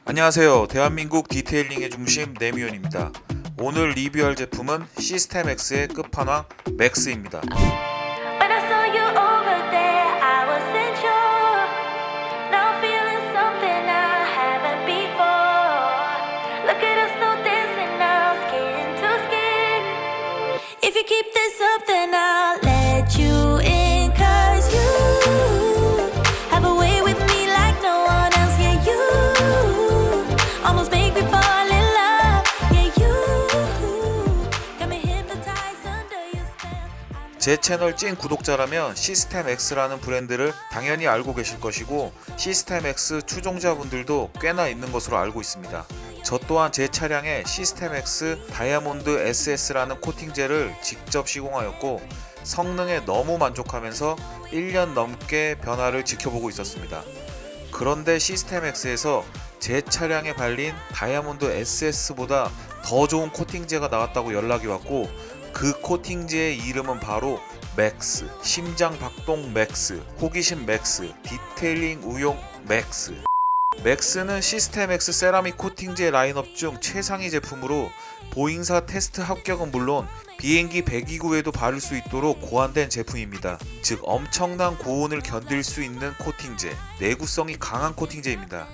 안녕하세요. 대한민국 디테일링의 중심 네미온입니다. 오늘 리뷰할 제품은 시스템X의 끝판왕 맥스입니다. When I saw you over there, I wasn't sure. Now I'm feeling something I haven't before. Look at us, no dancing now, skin to skin. If you keep this up, then I'll let you in. 'Cause you have a way with me like no one else. Yeah, you almost make me fall in love. Yeah, you got me hypnotized under your spell. 제 채널 찐 구독자라면 시스템X라는 브랜드를 당연히 알고 계실 것이고 시스템X 추종자분들도 꽤나 있는 것으로 알고 있습니다. 저 또한 제 차량에 시스템X 다이아몬드 SS라는 코팅제를 직접 시공하였고 성능에 너무 만족하면서 1년 넘게 변화를 지켜보고 있었습니다. 그런데 시스템X에서 제 차량에 발린 다이아몬드 SS보다 더 좋은 코팅제가 나왔다고 연락이 왔고 그 코팅제의 이름은 바로 맥스, 심장 박동 맥스, 호기심 맥스, 디테일링 우용 맥스. 맥스는 시스템X 세라믹 코팅제 라인업 중 최상위 제품으로 보잉사 테스트 합격은 물론 비행기 배기구에도 바를 수 있도록 고안된 제품입니다. 즉 엄청난 고온을 견딜 수 있는 코팅제, 내구성이 강한 코팅제입니다.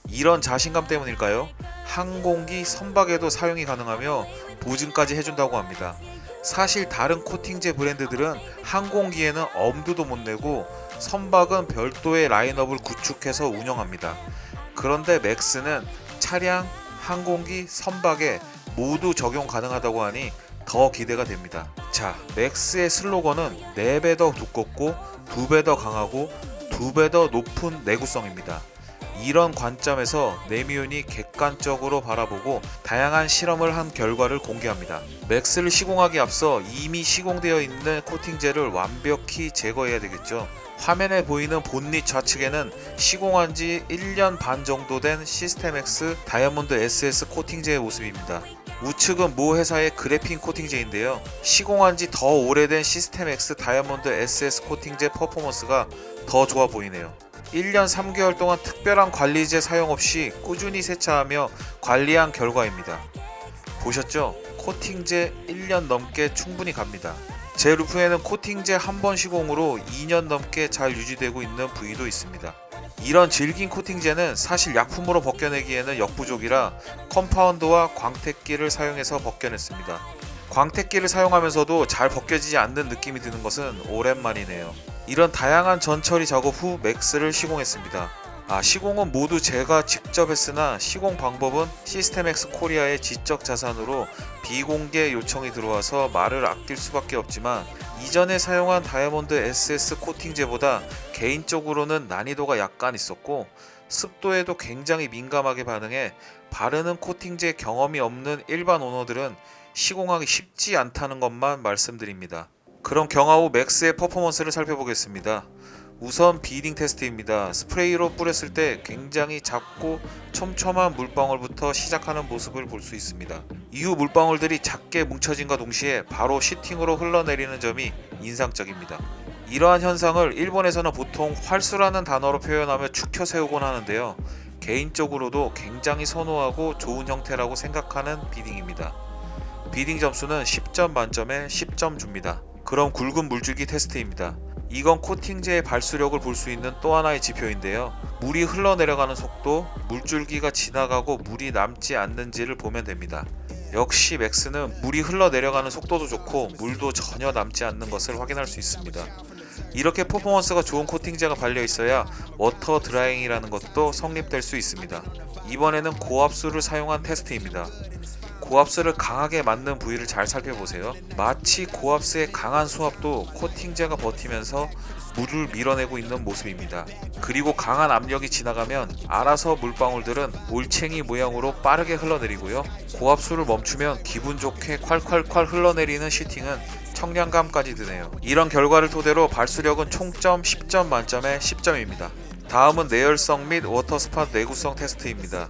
이런 자신감 때문일까요? 항공기 선박에도 사용이 가능하며 보증까지 해준다고 합니다. 사실 다른 코팅제 브랜드들은 항공기에는 엄두도 못 내고 선박은 별도의 라인업을 구축해서 운영합니다. 그런데 맥스는 차량, 항공기, 선박에 모두 적용 가능하다고 하니 더 기대가 됩니다. 자, 맥스의 슬로건은 4배 더 두껍고 2배 더 강하고 2배 더 높은 내구성입니다. 이런 관점에서 네미온이 객관적으로 바라보고 다양한 실험을 한 결과를 공개합니다. 맥스를 시공하기 앞서 이미 시공되어 있는 코팅제를 완벽히 제거해야 되겠죠. 화면에 보이는 본닛 좌측에는 시공한 지 1년 반 정도 된 시스템X 다이아몬드 SS 코팅제의 모습입니다. 우측은 모 회사의 그래핀 코팅제인데요. 시공한 지 더 오래된 시스템X 다이아몬드 SS 코팅제 퍼포먼스가 더 좋아 보이네요. 1년 3개월 동안 특별한 관리제 사용 없이 꾸준히 세차하며 관리한 결과입니다. 보셨죠? 코팅제 1년 넘게 충분히 갑니다. 제 루프에는 코팅제 한 번 시공으로 2년 넘게 잘 유지되고 있는 부위도 있습니다. 이런 질긴 코팅제는 사실 약품으로 벗겨내기에는 역부족이라 컴파운드와 광택기를 사용해서 벗겨냈습니다. 광택기를 사용하면서도 잘 벗겨지지 않는 느낌이 드는 것은 오랜만이네요. 이런 다양한 전처리 작업 후 맥스를 시공했습니다. 시공은 모두 제가 직접 했으나 시공 방법은 시스템X 코리아의 지적 자산으로 비공개 요청이 들어와서 말을 아낄 수밖에 없지만 이전에 사용한 다이아몬드 SS 코팅제보다 개인적으로는 난이도가 약간 있었고 습도에도 굉장히 민감하게 반응해 바르는 코팅제 경험이 없는 일반 오너들은 시공하기 쉽지 않다는 것만 말씀드립니다. 그럼 경화 후 맥스의 퍼포먼스를 살펴보겠습니다. 우선 비딩 테스트입니다. 스프레이로 뿌렸을 때 굉장히 작고 촘촘한 물방울부터 시작하는 모습을 볼 수 있습니다. 이후 물방울들이 작게 뭉쳐진과 동시에 바로 시팅으로 흘러내리는 점이 인상적입니다. 이러한 현상을 일본에서는 보통 활수라는 단어로 표현하며 축혀 세우곤 하는데요. 개인적으로도 굉장히 선호하고 좋은 형태라고 생각하는 비딩입니다. 비딩 점수는 10점 만점에 10점 줍니다. 그럼 굵은 물줄기 테스트입니다. 이건 코팅제의 발수력을 볼 수 있는 또 하나의 지표인데요. 물이 흘러내려가는 속도, 물줄기가 지나가고 물이 남지 않는지를 보면 됩니다. 역시 맥스는 물이 흘러내려가는 속도도 좋고 물도 전혀 남지 않는 것을 확인할 수 있습니다. 이렇게 퍼포먼스가 좋은 코팅제가 발려 있어야 워터 드라잉이라는 것도 성립될 수 있습니다. 이번에는 고압수를 사용한 테스트입니다. 고압수를 강하게 맞는 부위를 잘 살펴보세요. 마치 고압수의 강한 수압도 코팅제가 버티면서 물을 밀어내고 있는 모습입니다. 그리고 강한 압력이 지나가면 알아서 물방울들은 올챙이 모양으로 빠르게 흘러내리고요. 고압수를 멈추면 기분 좋게 콸콸콸 흘러내리는 시팅은 청량감까지 드네요. 이런 결과를 토대로 발수력은 총점 10점 만점에 10점입니다. 다음은 내열성 및 워터스팟 내구성 테스트입니다.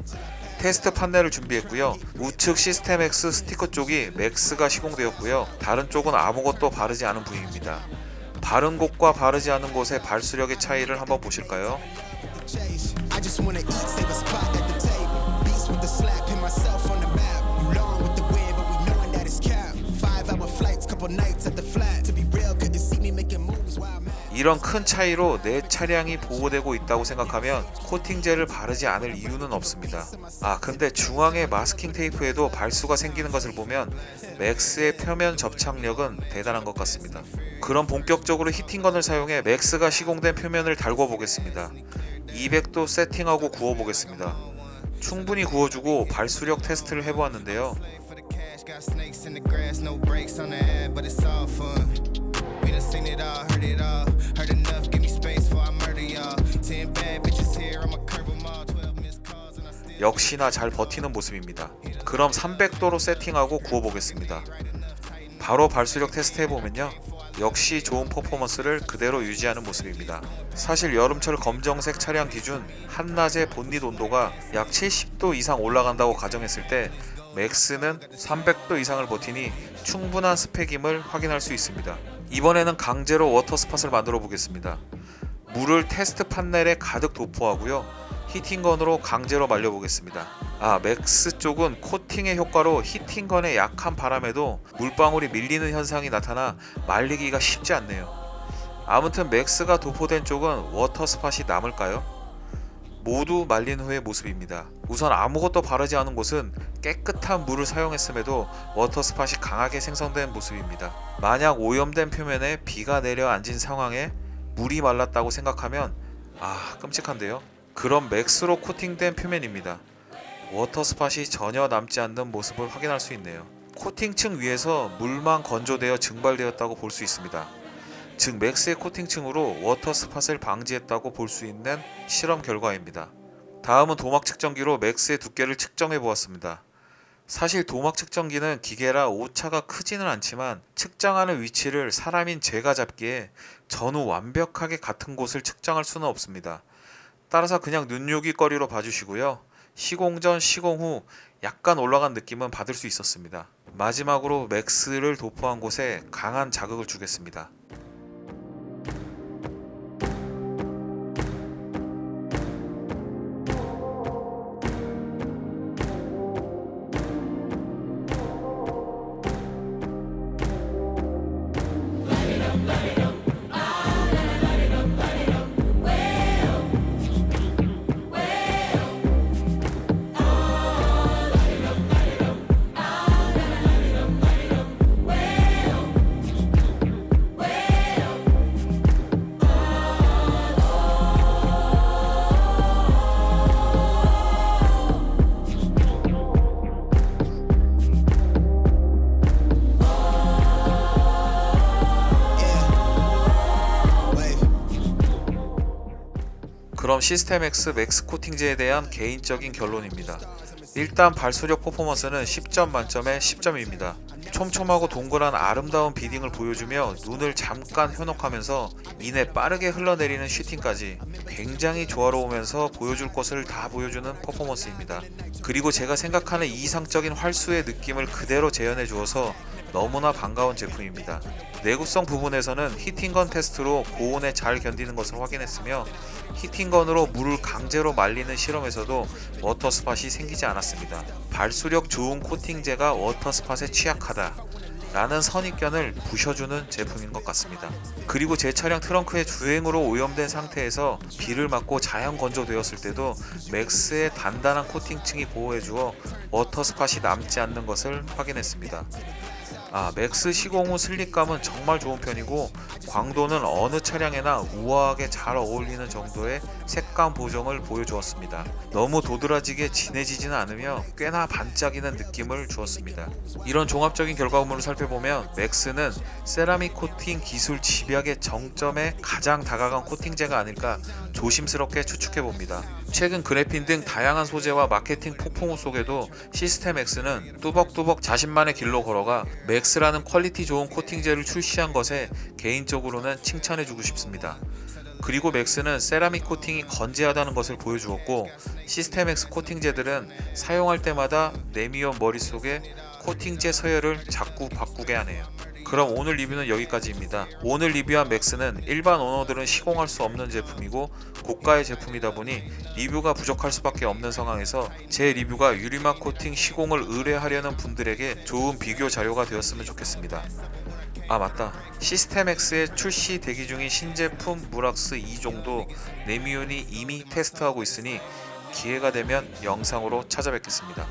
테스트 판넬을 준비했고요. 우측 시스템 X 스티커 쪽이 맥스가 시공되었고요. 다른 쪽은 아무것도 바르지 않은 부위입니다. 바른 곳과 바르지 않은 곳의 발수력의 차이를 한번 보실까요? I just wanna eat, save a spot at the table. Beast with the slap, pin myself on the map. You long with the wind, but we knowing that it's cap. 5-hour flights, couple nights at the flat. To be real, couldn't see me making moves while I'm at. 이런 큰 차이로 내 차량이 보호되고 있다고 생각하면 코팅제를 바르지 않을 이유는 없습니다. 근데 중앙의 마스킹 테이프에도 발수가 생기는 것을 보면 맥스의 표면 접착력은 대단한 것 같습니다. 그럼 본격적으로 히팅건을 사용해 맥스가 시공된 표면을 달궈 보겠습니다. 200도 세팅하고 구워 보겠습니다. 충분히 구워주고 발수력 테스트를 해보았는데요. Got snakes in the grass, no brakes on the ad, but it's all fun. We done seen it all, heard it all. Heard enough, give me space before I murder y'all. 10 bad bitches here, I'ma curve them all. 12 missed calls and I still. 역시나 잘 버티는 모습입니다. 그럼 300도로 세팅하고 구워 보겠습니다. 바로 발수력 테스트 해보면요. 역시 좋은 퍼포먼스를 그대로 유지하는 모습입니다. 사실 여름철 검정색 차량 기준 한낮의 본닛 온도가 약 70도 이상 올라간다고 가정했을 때 맥스는 300도 이상을 버티니 충분한 스펙임을 확인할 수 있습니다. 이번에는 강제로 워터 스팟을 만들어 보겠습니다. 물을 테스트 판넬에 가득 도포하고요. 히팅건으로 강제로 말려 보겠습니다. 맥스 쪽은 코팅의 효과로 히팅건의 약한 바람에도 물방울이 밀리는 현상이 나타나 말리기가 쉽지 않네요. 아무튼 맥스가 도포된 쪽은 워터 스팟이 남을까요? 모두 말린 후의 모습입니다. 우선 아무것도 바르지 않은 곳은 깨끗한 물을 사용했음에도 워터 스팟이 강하게 생성된 모습입니다. 만약 오염된 표면에 비가 내려 앉은 상황에 물이 말랐다고 생각하면 끔찍한데요. 그럼 맥스로 코팅된 표면입니다. 워터 스팟이 전혀 남지 않는 모습을 확인할 수 있네요. 코팅층 위에서 물만 건조되어 증발되었다고 볼 수 있습니다. 즉 맥스의 코팅층으로 워터 스팟을 방지했다고 볼 수 있는 실험 결과입니다. 다음은 도막 측정기로 맥스의 두께를 측정해 보았습니다. 사실 도막 측정기는 기계라 오차가 크지는 않지만 측정하는 위치를 사람인 제가 잡기에 전후 완벽하게 같은 곳을 측정할 수는 없습니다. 따라서 그냥 눈요깃거리로 봐주시고요. 시공 전 시공 후 약간 올라간 느낌은 받을 수 있었습니다. 마지막으로 맥스를 도포한 곳에 강한 자극을 주겠습니다. 그럼 시스템 X 맥스 코팅제에 대한 개인적인 결론입니다. 일단 발수력 퍼포먼스는 10점 만점에 10점입니다. 촘촘하고 동그란 아름다운 비딩을 보여주며 눈을 잠깐 현혹하면서 이내 빠르게 흘러내리는 슈팅까지 굉장히 조화로우면서 보여줄 것을 다 보여주는 퍼포먼스입니다. 그리고 제가 생각하는 이상적인 활수의 느낌을 그대로 재현해 주어서 너무나 반가운 제품입니다. 내구성 부분에서는 히팅건 테스트로 고온에 잘 견디는 것을 확인했으며 히팅건으로 물을 강제로 말리는 실험에서도 워터 스팟이 생기지 않았습니다. 발수력 좋은 코팅제가 워터 스팟에 취약하다 라는 선입견을 부셔주는 제품인 것 같습니다. 그리고 제 차량 트렁크에 주행으로 오염된 상태에서 비를 맞고 자연 건조되었을 때도 맥스의 단단한 코팅층이 보호해주어 워터 스팟이 남지 않는 것을 확인했습니다. 맥스 시공 후 슬립감은 정말 좋은 편이고 광도는 어느 차량에나 우아하게 잘 어울리는 정도의 색감 보정을 보여주었습니다. 너무 도드라지게 진해지지는 않으며 꽤나 반짝이는 느낌을 주었습니다. 이런 종합적인 결과물을 살펴보면 맥스는 세라믹 코팅 기술 집약의 정점에 가장 다가간 코팅제가 아닐까 조심스럽게 추측해봅니다. 최근 그래핀 등 다양한 소재와 마케팅 폭풍우 속에도 시스템 X는 뚜벅뚜벅 자신만의 길로 걸어가 맥스라는 퀄리티 좋은 코팅제를 출시한 것에 개인적으로는 칭찬해주고 싶습니다. 그리고 맥스는 세라믹 코팅이 건재하다는 것을 보여주었고, 시스템 X 코팅제들은 사용할 때마다 네미온 머릿속에 코팅제 서열을 자꾸 바꾸게 하네요. 그럼 오늘 리뷰는 여기까지입니다. 오늘 리뷰한 맥스는 일반 오너들은 시공할 수 없는 제품이고 고가의 제품이다 보니 리뷰가 부족할 수밖에 없는 상황에서 제 리뷰가 유리막 코팅 시공을 의뢰하려는 분들에게 좋은 비교 자료가 되었으면 좋겠습니다. 아 맞다, 시스템 X의 출시 대기 중인 신제품 무락스 2종도 네미온이 이미 테스트하고 있으니 기회가 되면 영상으로 찾아뵙겠습니다.